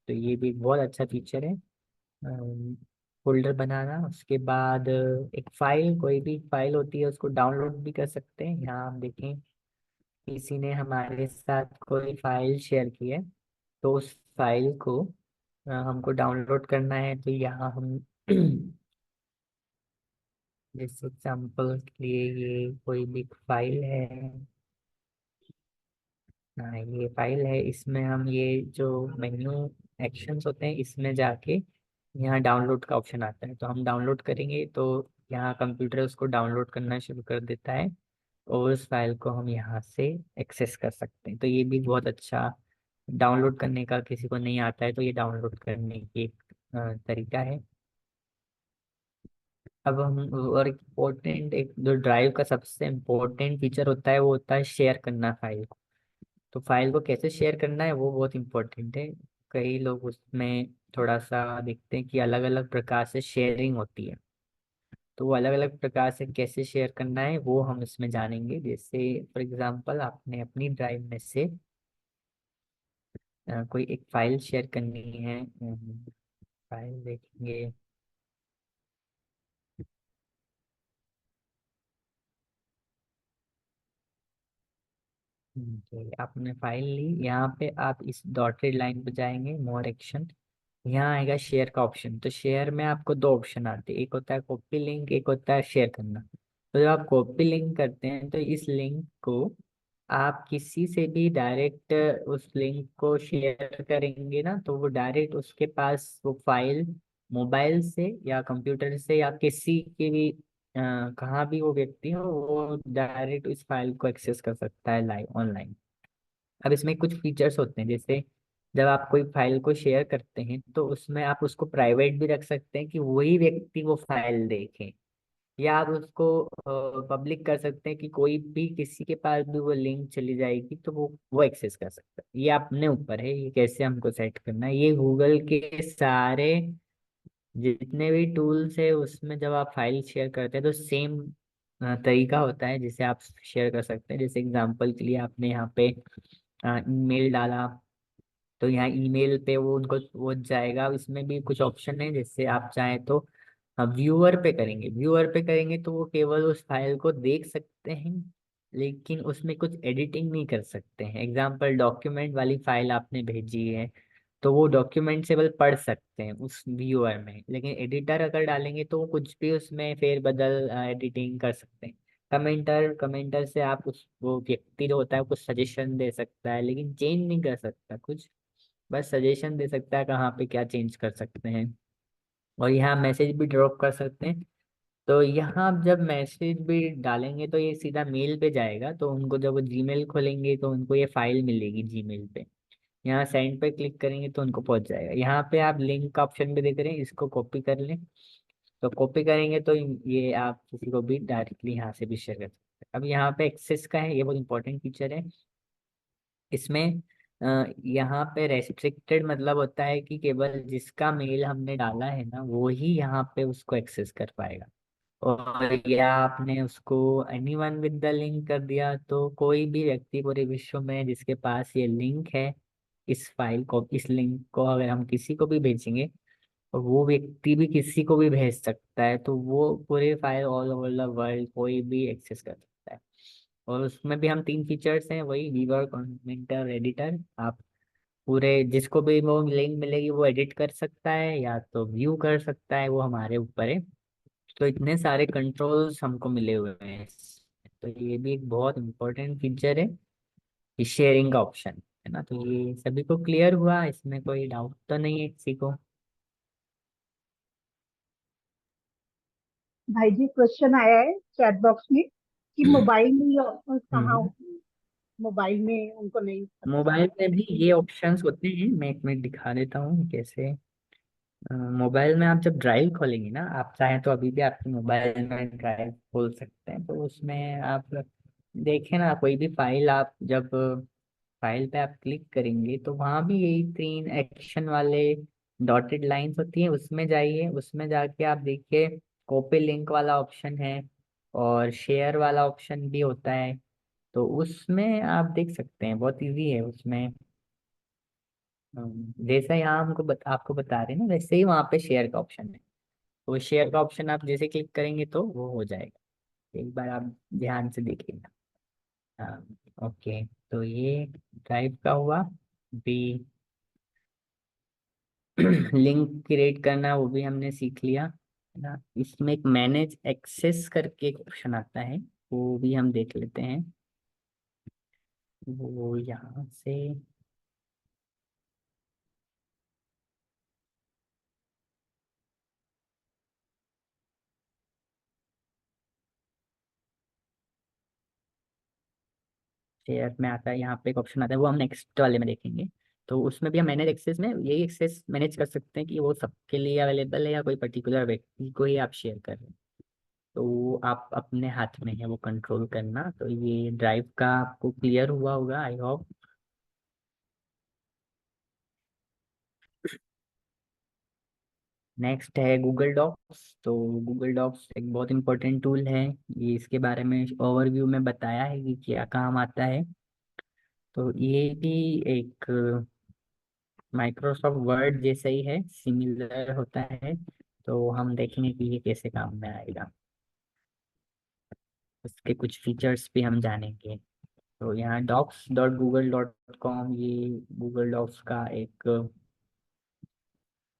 तो ये भी बहुत अच्छा फीचर है फोल्डर बनाना। उसके बाद एक फाइल, कोई भी फाइल होती है उसको डाउनलोड भी कर सकते हैं। यहाँ आप देखें किसी ने हमारे साथ कोई फाइल शेयर की है, तो उस फाइल को हमको डाउनलोड करना है। तो यहाँ हम जैसे एग्जाम्पल के लिए ये कोई भी फाइल है, हाँ ये फाइल है, इसमें हम ये जो मेन्यू एक्शंस होते हैं इसमें जाके यहाँ डाउनलोड का ऑप्शन आता है, तो हम डाउनलोड करेंगे तो यहाँ कंप्यूटर उसको डाउनलोड करना शुरू कर देता है और उस फाइल को हम यहाँ से एक्सेस कर सकते हैं। तो ये भी बहुत अच्छा डाउनलोड करने का, किसी को नहीं आता है तो ये डाउनलोड करने की एक तरीका है। अब हम और इम्पोर्टेंट, एक जो ड्राइव का सबसे इम्पोर्टेंट फीचर होता है वो होता है शेयर करना फाइल को। तो फाइल को कैसे शेयर करना है वो बहुत इम्पोर्टेंट है। कई लोग उसमें थोड़ा सा देखते हैं कि अलग अलग प्रकार से शेयरिंग होती है, तो वो अलग अलग प्रकार से कैसे शेयर करना है वो हम इसमें जानेंगे। जैसे फॉर एग्जांपल आपने अपनी ड्राइव में से कोई एक फाइल शेयर करनी है। फाइल देखेंगे, तो आपने फाइल ली, यहाँ पे आप इस डॉटेड लाइन पे जाएंगे, मोर एक्शन, यहाँ आएगा शेयर का ऑप्शन। तो शेयर में आपको दो ऑप्शन आते हैं, एक होता है कॉपी लिंक, एक होता है शेयर करना। तो जब आप कॉपी लिंक करते हैं तो इस लिंक को आप किसी से भी डायरेक्ट उस लिंक को शेयर करेंगे ना, तो वो डायरेक्ट उसके पास वो फाइल मोबाइल से या कंप्यूटर से या किसी के भी कहाँ भी वो व्यक्ति हो, वो डायरेक्ट इस फाइल को एक्सेस कर सकता है लाइव ऑनलाइन। अब इसमें कुछ फीचर्स होते हैं, जैसे जब आप कोई फाइल को शेयर करते हैं तो उसमें आप उसको प्राइवेट भी रख सकते हैं कि वही व्यक्ति वो फाइल देखे, या आप उसको पब्लिक कर सकते हैं कि कोई भी किसी के पास भी वो लिंक चली जाएगी तो वो एक्सेस कर सकता है। ये अपने ऊपर है, ये कैसे हमको सेट करना है। ये गूगल के सारे जितने भी टूल्स है उसमें जब आप फाइल शेयर करते हैं तो सेम तरीका होता है जिसे आप शेयर कर सकते हैं। जैसे एग्जांपल के लिए आपने यहाँ पे ईमेल डाला, तो यहाँ ईमेल पे वो उनको वो जाएगा। इसमें भी कुछ ऑप्शन है, जैसे आप चाहें तो व्यूअर पे करेंगे, व्यूअर पे करेंगे तो वो केवल उस फाइल को देख सकते हैं लेकिन उसमें कुछ एडिटिंग नहीं कर सकते हैं। एग्जाम्पल डॉक्यूमेंट वाली फाइल आपने भेजी है तो वो डॉक्यूमेंट से बस पढ़ सकते हैं उस व्यूअर में, लेकिन एडिटर अगर डालेंगे तो वो कुछ भी उसमें फेर बदल एडिटिंग कर सकते हैं। कमेंटर, कमेंटर से आप उस वो व्यक्ति जो होता है कुछ सजेशन दे सकता है लेकिन चेंज नहीं कर सकता कुछ, बस सजेशन दे सकता है कहाँ पे क्या चेंज कर सकते हैं। और यहाँ मैसेज भी ड्रॉप कर सकते हैं। तो यहाँ आप जब मैसेज भी डालेंगे तो ये सीधा मेल पे जाएगा, तो उनको जब वो जीमेल खोलेंगे तो उनको ये फाइल मिलेगी जीमेल पे। यहाँ सेंड पे क्लिक करेंगे तो उनको पहुंच जाएगा। यहाँ पे आप लिंक का ऑप्शन भी देख रहे हैं, इसको कॉपी कर लें, तो कॉपी करेंगे तो ये आप किसी को भी डायरेक्टली यहाँ से भी शेयर कर सकते हैं। अब यहाँ पे एक्सेस का है, ये बहुत इंपॉर्टेंट फीचर है। इसमें यहाँ पे रेस्ट्रिक्टेड मतलब होता है कि केवल जिसका मेल हमने डाला है ना वो ही यहाँ पे उसको एक्सेस कर पाएगा। और या आपने उसको एनीवन विद द लिंक कर दिया तो कोई भी व्यक्ति पूरे विश्व में जिसके पास ये लिंक है, इस फाइल को, इस लिंक को अगर हम किसी को भी भेजेंगे और वो व्यक्ति भी किसी को भी भेज सकता है, तो वो पूरे file all over the world कोई भी एक्सेस कर सकता है। और उसमें भी हम तीन फीचर्स हैं, वही व्यूअर, कमेंटर, एडिटर। आप पूरे जिसको भी वो लिंक मिलेगी वो एडिट कर सकता है या तो व्यू कर सकता है, वो हमारे ऊपर है। तो इतने सारे कंट्रोल्स हमको मिले हुए हैं तो ये भी एक बहुत इम्पोर्टेंट फीचर है, शेयरिंग का ऑप्शन है ना। तो ये सभी को क्लियर हुआ, इसमें कोई डाउट तो नहीं है किसी को? भाई जी क्वेश्चन आया है चैट बॉक्स में कि मोबाइल में ये ऑप्शन कहाँ हम्म। होते हैं? मोबाइल में उनको नहीं पता चल मोबाइल रहा। में भी ये ऑप्शंस होते हैं, मैं एक मिनट दिखा देता हूँ कैसे। मोबाइल में आप जब ड्राइव खोलेंगे ना, आप चाहें तो अभी भी आपके मोबाइल में ड्राइव खोल सकते हैं। तो उसमें आप देखें ना, कोई भी फाइल आप जब फाइल पे आप क्लिक करेंगे तो वहाँ भी यही 3 एक्शन वाले डॉटेड लाइंस होती हैं, उसमें जाइए। उसमें जाके आप देखिए कॉपी लिंक वाला ऑप्शन है और शेयर वाला ऑप्शन भी होता है। तो उसमें आप देख सकते हैं, बहुत इजी है उसमें। जैसा यहाँ हमको आपको बता रहे हैं ना, वैसे ही वहाँ पे शेयर का ऑप्शन है। तो शेयर का ऑप्शन आप जैसे क्लिक करेंगे तो वो हो जाएगा। एक बार आप ध्यान से देखिएगा। हाँ, ओके। तो ये ड्राइव का हुआ भी। लिंक क्रिएट करना वो भी हमने सीख लिया है ना। इसमें एक मैनेज एक्सेस करके एक ऑप्शन आता है, वो भी हम देख लेते हैं। वो यहाँ से शेयर में आता है, यहाँ पे एक ऑप्शन आता है, वो हम नेक्स्ट वाले में देखेंगे। तो उसमें भी हम मैनेज एक्सेस में यही एक्सेस मैनेज कर सकते हैं कि वो सबके लिए अवेलेबल है या कोई पर्टिकुलर व्यक्ति को ही आप शेयर कर रहे हैं। तो वो आप अपने हाथ में है वो कंट्रोल करना। तो ये ड्राइव का आपको क्लियर हुआ होगा, आई होप। नेक्स्ट है गूगल डॉक्स। तो गूगल डॉक्स एक बहुत इंपॉर्टेंट टूल है। ये इसके बारे में ओवरव्यू में बताया है कि क्या काम आता है। तो ये भी एक माइक्रोसॉफ्ट वर्ड जैसा ही है, सिमिलर होता है। तो हम देखेंगे कि ये कैसे काम में आएगा, उसके कुछ फीचर्स भी हम जानेंगे। तो यहाँ docs.google.com, ये गूगल डॉक्स का एक,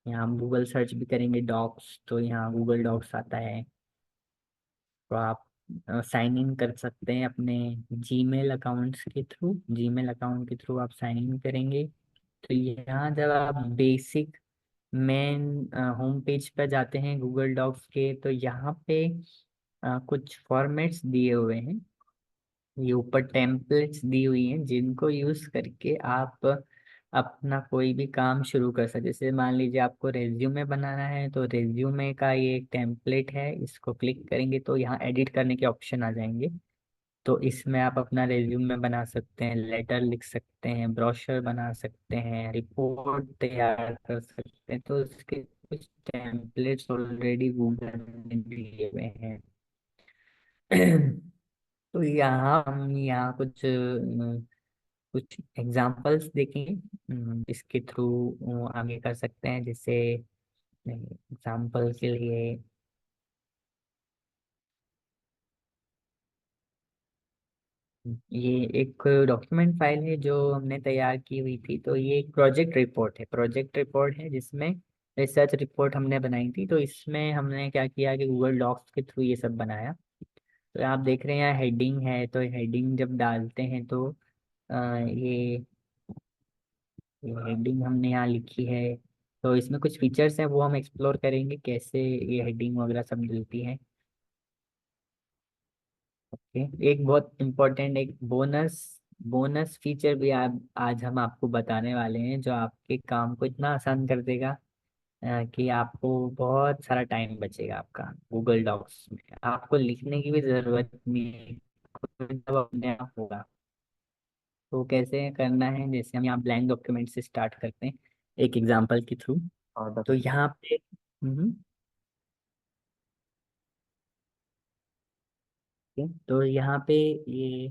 यहाँ हम गूगल सर्च भी करेंगे डॉक्स तो यहाँ गूगल डॉक्स आता है। तो आप साइन इन कर सकते हैं अपने जीमेल अकाउंट्स के थ्रू, जीमेल अकाउंट के थ्रू आप साइन इन करेंगे। तो यहाँ जब आप बेसिक मेन होम पेज पर जाते हैं गूगल डॉक्स के, तो यहाँ पे कुछ फॉर्मेट्स दिए हुए हैं। ये ऊपर टेम्पलेट्स दी हुई हैं जिनको यूज करके आप अपना कोई भी काम शुरू कर सकते। जैसे मान लीजिए आपको रेज्यूमे बनाना है, तो रेज्यूमे का ये एक टेम्पलेट है, इसको क्लिक करेंगे तो यहाँ एडिट करने के ऑप्शन आ जाएंगे। तो इसमें आप अपना रेज्यूमे बना सकते हैं, लेटर लिख सकते हैं, ब्रोशर बना सकते हैं, रिपोर्ट तैयार कर सकते हैं। तो इसके कुछ टेम्पलेट्स ऑलरेडी गूगल ने दिए हुए हैं। तो यहाँ हम यहाँ कुछ एग्जांपल्स देखेंगे, इसके थ्रू आगे कर सकते हैं। जैसे एग्जांपल के लिए ये एक डॉक्यूमेंट फाइल है जो हमने तैयार की हुई थी। तो ये एक प्रोजेक्ट रिपोर्ट है जिसमें रिसर्च रिपोर्ट हमने बनाई थी। तो इसमें हमने क्या किया कि गूगल डॉक्स के थ्रू ये सब बनाया। तो आप देख रहे हैं यहाँ हेडिंग है, तो हेडिंग जब डालते हैं तो ये हेडिंग हमने यहाँ लिखी है। तो इसमें कुछ फीचर्स हैं, वो हम एक्सप्लोर करेंगे कैसे ये हेडिंग वगैरह सब मिलती है। ओके, एक बहुत इम्पोर्टेंट एक बोनस बोनस फीचर भी आप आज हम आपको बताने वाले हैं, जो आपके काम को इतना आसान कर देगा कि आपको बहुत सारा टाइम बचेगा आपका गूगल डॉक्स में। आपको लिखने की भी जरूरत नहीं है, खुद सब अपने आप होगा। तो कैसे करना है, जैसे हम यहाँ ब्लैंक डॉक्यूमेंट से स्टार्ट करते हैं एक एग्जांपल के थ्रू। और तो दस यहाँ पे तो यहाँ पे ये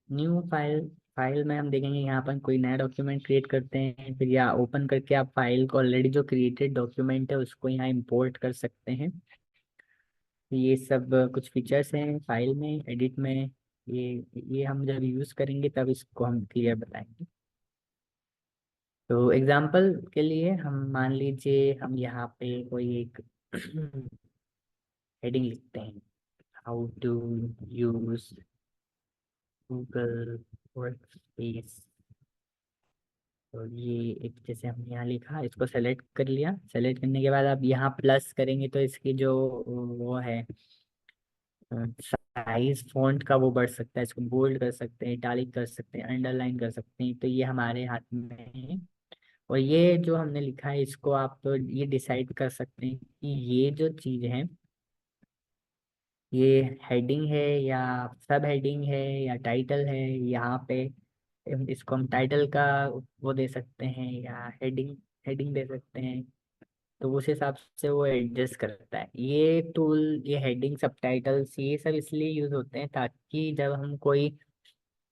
न्यू फाइल में हम देखेंगे, यहाँ पर कोई नया डॉक्यूमेंट क्रिएट करते हैं, फिर यहाँ ओपन करके आप फाइल को ऑलरेडी जो क्रिएटेड डॉक्यूमेंट है उसको यहाँ इंपोर्ट कर सकते हैं। ये सब कुछ फीचर्स हैं फाइल में, एडिट में। ये हम जब यूज़ करेंगे तब इसको हम क्लियर बताएंगे। तो एग्जाम्पल के लिए हम मान लीजिए हम यहाँ पे कोई एक हेडिंग लिखते हैं, how to use Google Workspace. तो ये एक जैसे हमने यहाँ लिखा, इसको सेलेक्ट कर लिया। सेलेक्ट करने के बाद आप यहाँ प्लस करेंगे तो इसकी जो वो है साइज फॉन्ट का वो बढ़ सकता है, इसको बोल्ड कर सकते हैं, इटालिक कर सकते हैं, अंडरलाइन कर सकते हैं, तो ये हमारे हाथ में है। और ये जो हमने लिखा है इसको आप तो ये डिसाइड कर सकते हैं कि ये जो चीज़ है ये हेडिंग है या सब हेडिंग है या टाइटल है। यहाँ पे इसको हम टाइटल का वो दे सकते हैं या हेडिंग हेडिंग दे सकते हैं। तो उस हिसाब से वो एडजस्ट करता है। ये टूल, ये हेडिंग सबटाइटल्स ये सब इसलिए यूज होते हैं ताकि जब हम कोई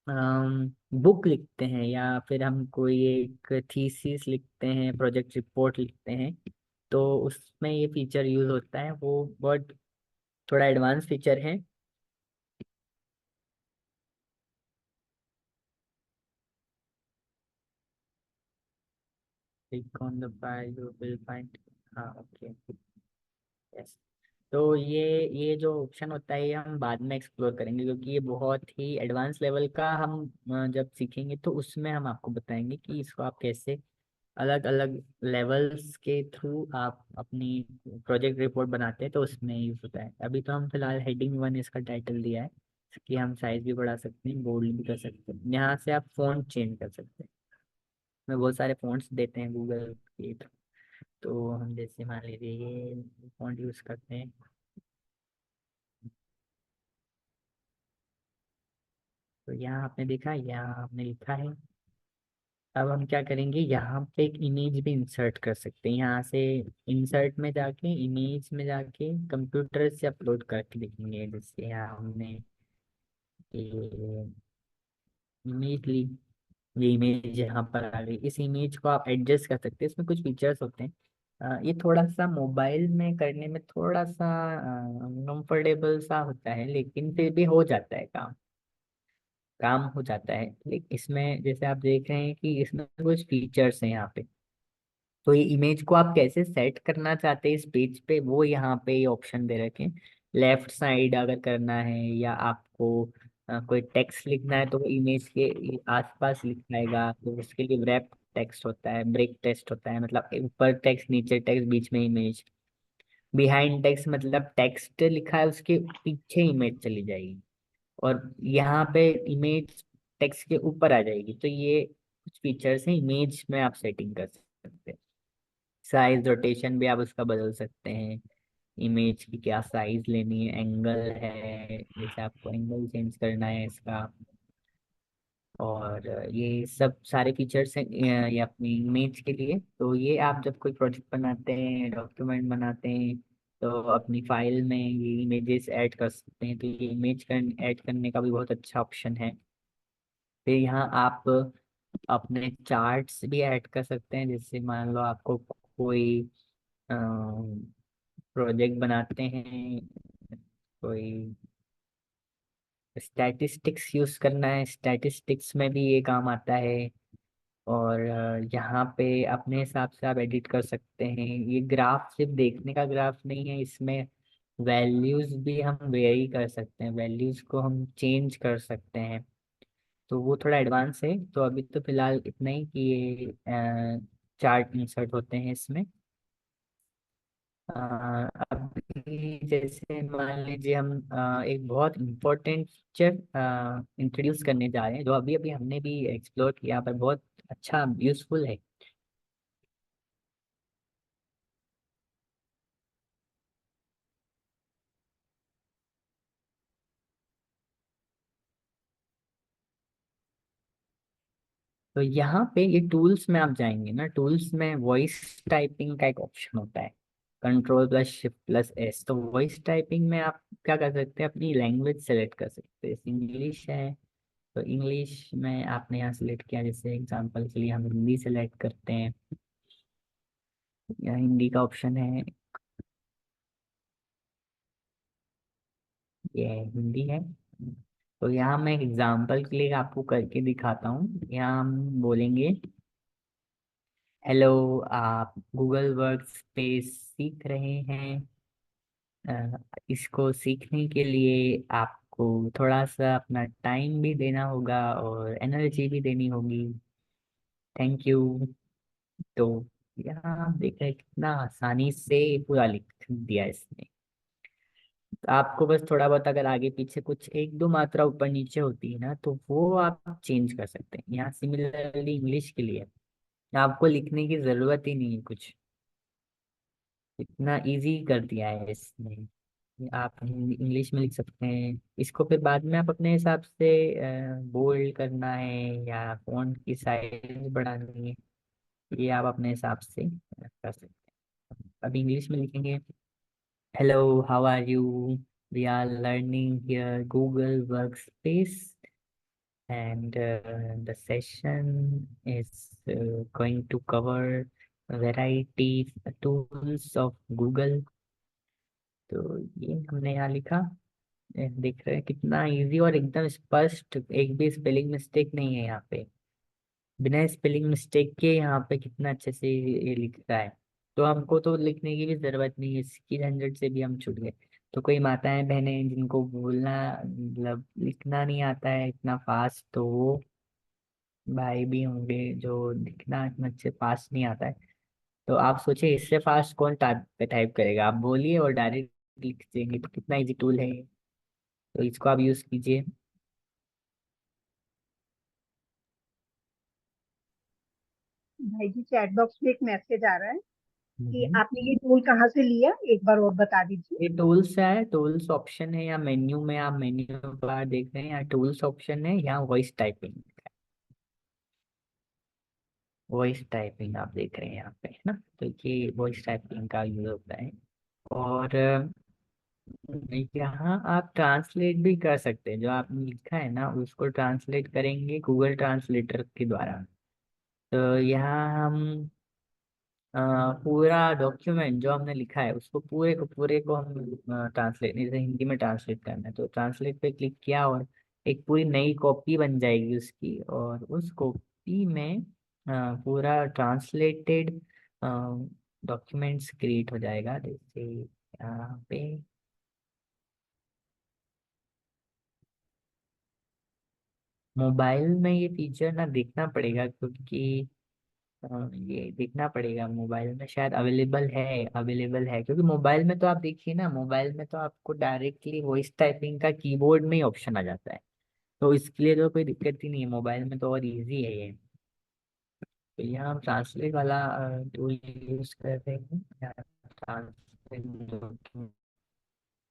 बुक लिखते हैं या फिर हम कोई एक थीसिस लिखते हैं, प्रोजेक्ट रिपोर्ट लिखते हैं, तो उसमें ये फीचर यूज होता है। वो बहुत थोड़ा एडवांस फीचर है। Click on the file you will find, हाँ ओके यस। तो ये जो ऑप्शन होता है ये हम बाद में एक्सप्लोर करेंगे, क्योंकि ये बहुत ही एडवांस लेवल का हम जब सीखेंगे तो उसमें हम आपको बताएंगे कि इसको आप कैसे अलग अलग लेवल्स के थ्रू आप अपनी प्रोजेक्ट रिपोर्ट बनाते हैं, तो उसमें यूज होता है। अभी तो हम फिलहाल हेडिंग 1 इसका टाइटल दिया है। इसकी हम साइज भी बढ़ा सकते हैं, बोल्ड भी कर सकते हैं। यहाँ से आप फॉन्ट चेंज कर सकते हैं। में बहुत सारे फॉन्ट्स देते हैं गूगल के थ्रू। तो हम जैसे मान लीजिए ये फॉन्ट यूज करते हैं। तो यहाँ आपने देखा, यहाँ आपने लिखा है। अब हम क्या करेंगे, यहाँ पे एक इमेज भी इंसर्ट कर सकते हैं। यहाँ से इंसर्ट में जाके इमेज में जाके कंप्यूटर से अपलोड करके देखेंगे। जैसे यहाँ हमने इमेज ली, ये इमेज यहाँ पर आ गई। इस इमेज को आप एडजस्ट कर सकते हैं। इसमें कुछ फीचर्स होते हैं। ये थोड़ा सा मोबाइल में करने में थोड़ा सा कंफर्टेबल सा होता है, लेकिन फिर भी हो जाता है काम। काम हो जाता है। लेकिन इसमें जैसे आप देख रहे हैं कि इसमें कुछ फीचर्स हैं यहाँ पे। तो ये इमेज को आप कैसे सेट करना चाहते हैं इस पेज पे, वो यहाँ पे ये ऑप्शन दे रखे हैं। लेफ्ट साइड अगर करना है या आपको कोई टेक्स्ट लिखना है तो वो इमेज के आसपास लिखाएगा, तो उसके लिए wrap टेक्स्ट होता है, ब्रेक टेक्स्ट होता है, मतलब ऊपर टेक्स्ट नीचे टेक्स्ट बीच में इमेज। बिहाइंड टेक्स्ट मतलब टेक्स्ट लिखा है उसके पीछे इमेज चली जाएगी, और यहाँ पे इमेज टेक्स्ट के ऊपर आ जाएगी। तो ये कुछ फीचर्स हैं इमेज में आप सेटिंग कर सकते हैं। साइज रोटेशन भी आप उसका बदल सकते हैं। इमेज की क्या साइज लेनी है, एंगल है, जैसे आपको एंगल चेंज करना है इसका। और ये सब सारे फीचर्स हैं ये अपनी इमेज के लिए। तो ये आप जब कोई प्रोजेक्ट बनाते हैं, डॉक्यूमेंट बनाते हैं, तो अपनी फाइल में ये इमेजेस ऐड कर सकते हैं। तो ये इमेज ऐड करने का भी बहुत अच्छा ऑप्शन है। फिर यहाँ आप अपने चार्ट्स भी ऐड कर सकते हैं। जैसे मान लो आपको कोई प्रोजेक्ट बनाते हैं, कोई स्टैटिस्टिक्स यूज करना है, स्टैटिस्टिक्स में भी ये काम आता है। और यहाँ पे अपने हिसाब से आप एडिट कर सकते हैं। ये ग्राफ सिर्फ देखने का ग्राफ नहीं है, इसमें वैल्यूज भी हम वेरी कर सकते हैं, वैल्यूज को हम चेंज कर सकते हैं। तो वो थोड़ा एडवांस है। तो अभी तो फिलहाल इतना ही कि ये चार्ट इंसर्ट होते हैं इसमें। अभी जैसे मान लीजिए हम एक बहुत इम्पोर्टेंट फीचर इंट्रोड्यूस करने जा रहे हैं, जो अभी अभी हमने भी एक्सप्लोर किया पर बहुत अच्छा यूजफुल है। तो यहाँ पे ये टूल्स में आप जाएंगे ना, टूल्स में वॉइस टाइपिंग का एक ऑप्शन होता है, Ctrl+Shift+S। तो वॉइस टाइपिंग में आप क्या कर सकते हैं, अपनी लैंग्वेज सेलेक्ट कर सकते हैं। जैसे इंग्लिश है तो इंग्लिश में आपने यहाँ सेलेक्ट किया। जैसे एग्जांपल के लिए हम हिंदी सेलेक्ट करते हैं, यहाँ हिंदी का ऑप्शन है, ये हिंदी है। तो यहाँ मैं एग्जांपल के लिए आपको करके दिखाता हूँ। यहाँ हम बोलेंगे हेलो, आप गूगल वर्कस्पेस सीख रहे हैं। इसको सीखने के लिए आपको थोड़ा सा अपना टाइम भी देना होगा और एनर्जी भी देनी होगी। Thank you. तो यहाँ आप देख रहे हैं कितना आसानी से पूरा लिख दिया इसने। तो आपको बस थोड़ा बहुत अगर आगे पीछे कुछ एक दो मात्रा ऊपर नीचे होती है ना, तो वो आप चेंज कर सकते हैं। यहाँ सिमिलरली इंग्लिश के लिए आपको लिखने की जरूरत ही नहीं है कुछ, इतना इजी कर दिया है इसने। आप इंग्लिश में लिख सकते हैं इसको, फिर बाद में आप अपने हिसाब से बोल्ड करना है या फॉन्ट की साइज बढ़ानी है, ये आप अपने हिसाब से कर सकते हैं। अब इंग्लिश में लिखेंगे, hello, how are you, we are learning here Google Workspace and the session is going to cover a variety tools of Google। तो ये हमने यहाँ लिखा। देख रहे हैं कितना इजी और एकदम स्पष्ट, एक भी स्पेलिंग मिस्टेक नहीं है यहाँ पे। बिना स्पेलिंग मिस्टेक के यहाँ पे कितना अच्छे से ये लिख रहा है। तो हमको तो लिखने की भी जरूरत नहीं है, इसकी झंझट से भी हम छूट गए। तो कोई माताएं बहनें जिनको बोलना मतलब लिखना नहीं आता है इतना फास्ट, तो वो भाई भी होंगे जो लिखना इतना अच्छे फास्ट नहीं आता है। तो आप सोचिए इससे फास्ट कौन टाइप करेगा। आप बोलिए और डायरेक्ट लिख देंगे, तो कितना इजी टूल है ये। तो इसको आप यूज कीजिए। भाई जी चैट बॉक्स में एक मैसेज आ रहा है कि हम्म। आपने ये टूल कहाँ से लिया, एक बार और बता दीजिए। ये टूल्स है, टूल्स ऑप्शन है, या मेन्यू में आप मेन्यू बार देख रहे हैं, या टूल्स ऑप्शन है, या वॉइस टाइपिंग। वॉइस टाइपिंग आप देख रहे हैं यहाँ पे, है ना। तो ये वॉइस टाइपिंग का यूज होता है। और यहाँ आप ट्रांसलेट भी कर सकते हैं, जो आपने लिखा है ना उसको ट्रांसलेट करेंगे गूगल ट्रांसलेटर के द्वारा। तो यहाँ हम पूरा डॉक्यूमेंट जो हमने लिखा है उसको पूरे को हम ट्रांसलेट, जैसे हिंदी में ट्रांसलेट करना है तो ट्रांसलेट पे क्लिक किया और एक पूरी नई कॉपी बन जाएगी उसकी। और उस कॉपी में पूरा ट्रांसलेटेड डॉक्यूमेंट्स क्रिएट हो जाएगा। जैसे यहाँ पे मोबाइल में ये फीचर ना देखना पड़ेगा, क्योंकि ये देखना पड़ेगा मोबाइल में शायद अवेलेबल है क्योंकि मोबाइल में तो आप देखिए ना, मोबाइल में तो आपको डायरेक्टली वॉइस टाइपिंग का कीबोर्ड में ही ऑप्शन आ जाता है। तो इसके लिए तो कोई दिक्कत ही नहीं है, मोबाइल में तो और इजी है ये। तो यहाँ हम ट्रांसलेट वाला टूल यूज कर रहे हैं। Translate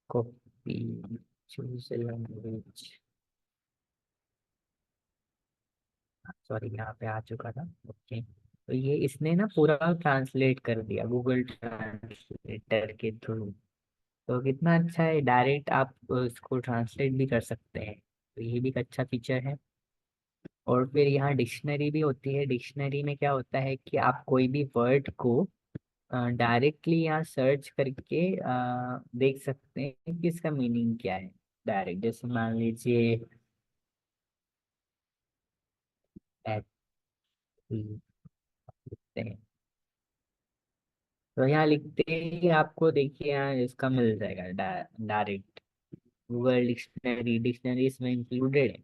copy, choose language, sorry यहाँ पे आ चुका था। ओके, तो ये इसने ना पूरा ट्रांसलेट कर दिया गूगल ट्रांसलेटर के थ्रू। तो कितना अच्छा है, डायरेक्ट आप इसको ट्रांसलेट भी कर सकते हैं। तो ये भी एक अच्छा फीचर है। और फिर यहाँ डिक्शनरी भी होती है। डिक्शनरी में क्या होता है कि आप कोई भी वर्ड को डायरेक्टली यहाँ सर्च करके देख सकते हैं कि इसका मीनिंग क्या है डायरेक्ट। जैसे मान लीजिए लिखते हैं, तो यहाँ लिखते ही आपको देखिए यहाँ इसका मिल जाएगा डायरेक्ट। गूगल डिक्शनरी, डिक्शनरी इसमें इंक्लूडेड है।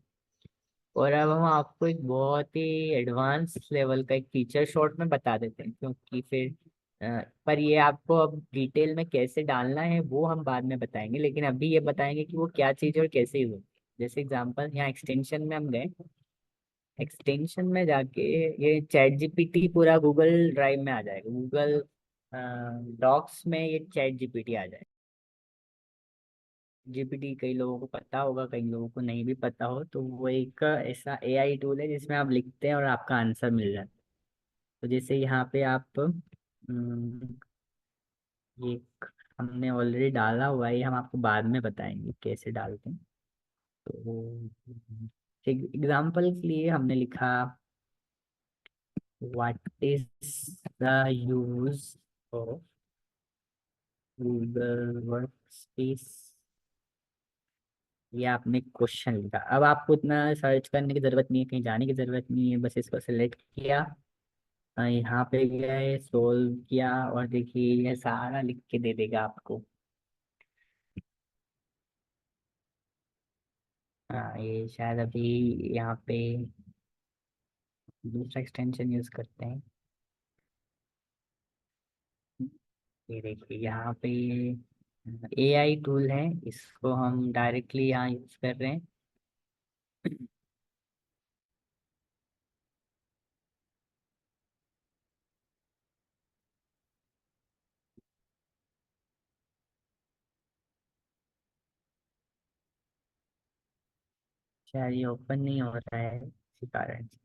और अब हम आपको एक बहुत ही एडवांस लेवल का एक फीचर शॉर्ट में बता देते हैं, क्योंकि फिर पर ये आपको अब डिटेल में कैसे डालना है वो हम बाद में बताएंगे, लेकिन अभी ये बताएंगे कि वो क्या चीज़ है और कैसे यूज होती है। जैसे एग्जांपल यहाँ एक्सटेंशन में हम गए, एक्सटेंशन में जाके ये चैट जीपीटी पूरा गूगल ड्राइव में आ जाएगा, गूगल डॉक्स में ये चैट जीपीटी आ जाएगा। जीपीटी कई लोगों को पता होगा, कई लोगों को नहीं भी पता हो, तो वो एक ऐसा एआई टूल है जिसमें आप लिखते हैं और आपका आंसर मिल जाता है। तो जैसे यहाँ पे आप ये हमने ऑलरेडी डाला हुआ है, ये हम आपको बाद में बताएंगे कैसे डालते हैं। तो एग्जाम्पल के लिए हमने लिखा, what is the use of Google workspace. ये आपने क्वेश्चन लिखा। अब आपको इतना सर्च करने की जरूरत नहीं है, कहीं जाने की जरूरत नहीं है, बस इसको सिलेक्ट किया यहाँ पे गए, सोल्व किया, और देखिए ये सारा लिख के दे देगा आपको। हाँ, ये शायद अभी यहाँ पे दूसरा एक्सटेंशन यूज करते हैं। ये देखिए यहाँ पे AI टूल है, इसको हम डायरेक्टली यहाँ यूज कर रहे हैं। शायद ये ओपन नहीं हो रहा है इसी कारण से।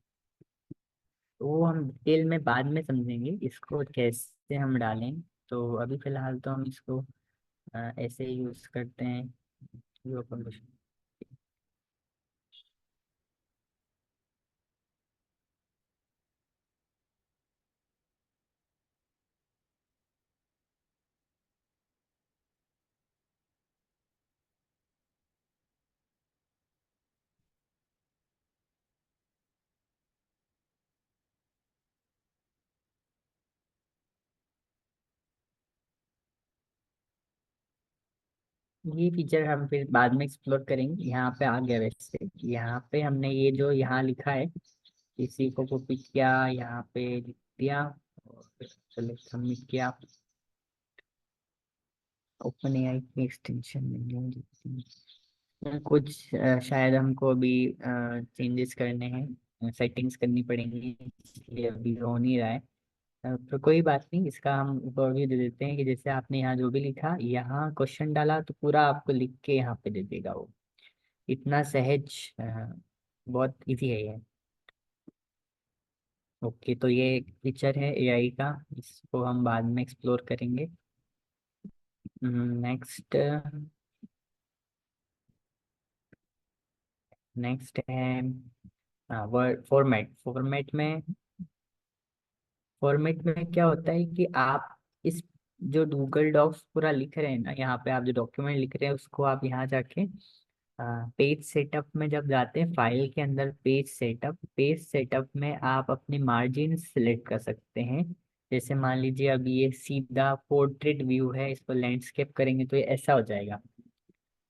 तो वो हम डिटेल में बाद में समझेंगे इसको कैसे हम डालें। तो अभी फिलहाल तो हम इसको ऐसे ही यूज करते हैं। ये ओपन। ये फीचर हम फिर बाद में एक्सप्लोर करेंगे। यहाँ पे आ गया वैसे, यहाँ पे हमने ये जो यहाँ लिखा है, इसी को कॉपी किया, यहाँ पे लिख दिया, और फिर चलो सबमिट किया। ओपन AI की एक्सटेंशन मिल जाएगी। कुछ शायद हमको अभी चेंजेस करने हैं, सेटिंग्स करनी पड़ेंगी, इसलिए अभी हो नहीं रहा है। तो कोई बात नहीं, इसका हम ओवरव्यू दे देते हैं कि जैसे आपने यहाँ जो भी लिखा, यहाँ क्वेश्चन डाला तो पूरा आपको लिख के यहाँ पे दे देगा वो। इतना सहज, बहुत इजी है ये। ओके, तो ये एक फीचर है AI का, इसको हम बाद में एक्सप्लोर करेंगे। नेक्स्ट, नेक्स्ट है वर्ड फॉर्मेट। फॉर्मेट में क्या होता है कि आप इस जो गूगल डॉक्स पूरा लिख रहे हैं ना, यहाँ पे आप जो डॉक्यूमेंट लिख रहे हैं उसको आप यहाँ जाके पेज सेटअप में जब जाते हैं, फाइल के अंदर पेज सेटअप में आप अपने मार्जिन सिलेक्ट कर सकते हैं। जैसे मान लीजिए अभी ये सीधा पोर्ट्रेट व्यू है, इसको लैंडस्केप करेंगे तो ये ऐसा हो जाएगा,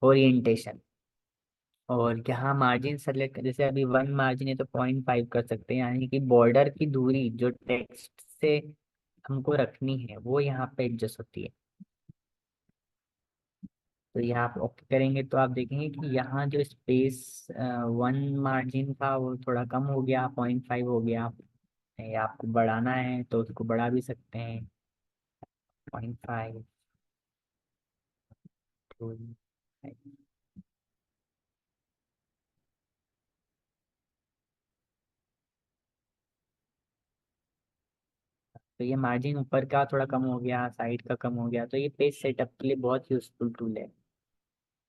ओरिएंटेशन। और यहाँ मार्जिन सेलेक्ट, जैसे अभी 1 मार्जिन है तो 0.5 कर सकते हैं, यानी कि बॉर्डर की दूरी जो टेक्स्ट से हमको रखनी है वो यहाँ पे एडजस्ट होती है। तो यहाँ आप ओके करेंगे तो आप देखेंगे कि यहाँ जो स्पेस 1 मार्जिन था वो थोड़ा कम हो गया, 0.5 हो गया। या आपको बढ़ाना है तो उसको बढ़ा भी सकते हैं, 0.5 टू। तो ये मार्जिन ऊपर का थोड़ा कम हो गया, साइड का कम हो गया, तो ये पेज सेटअप के लिए बहुत यूजफुल टूल है।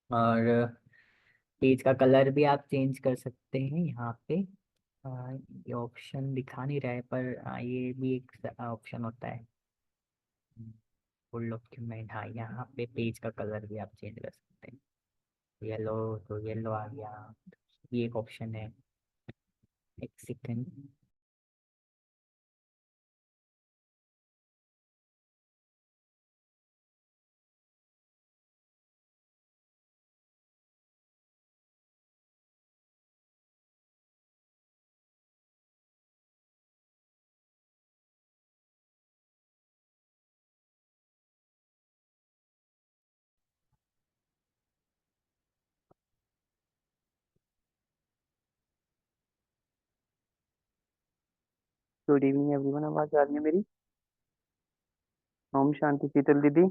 और पेज का कलर भी आप चेंज कर सकते हैं यहाँ पे। ये ऑप्शन दिखा नहीं रहा है, पर ये भी एक ऑप्शन होता है, फुल डॉक्यूमेंट। हाँ, यहाँ पे पेज का कलर भी आप चेंज कर सकते हैं। येलो तो येलो आ गया, ये एक ऑप्शन है। एक सेकंड। गुड इवनिंग एवरीवन, आवाज आ रही है मेरी? ओम शांति शीतल दीदी।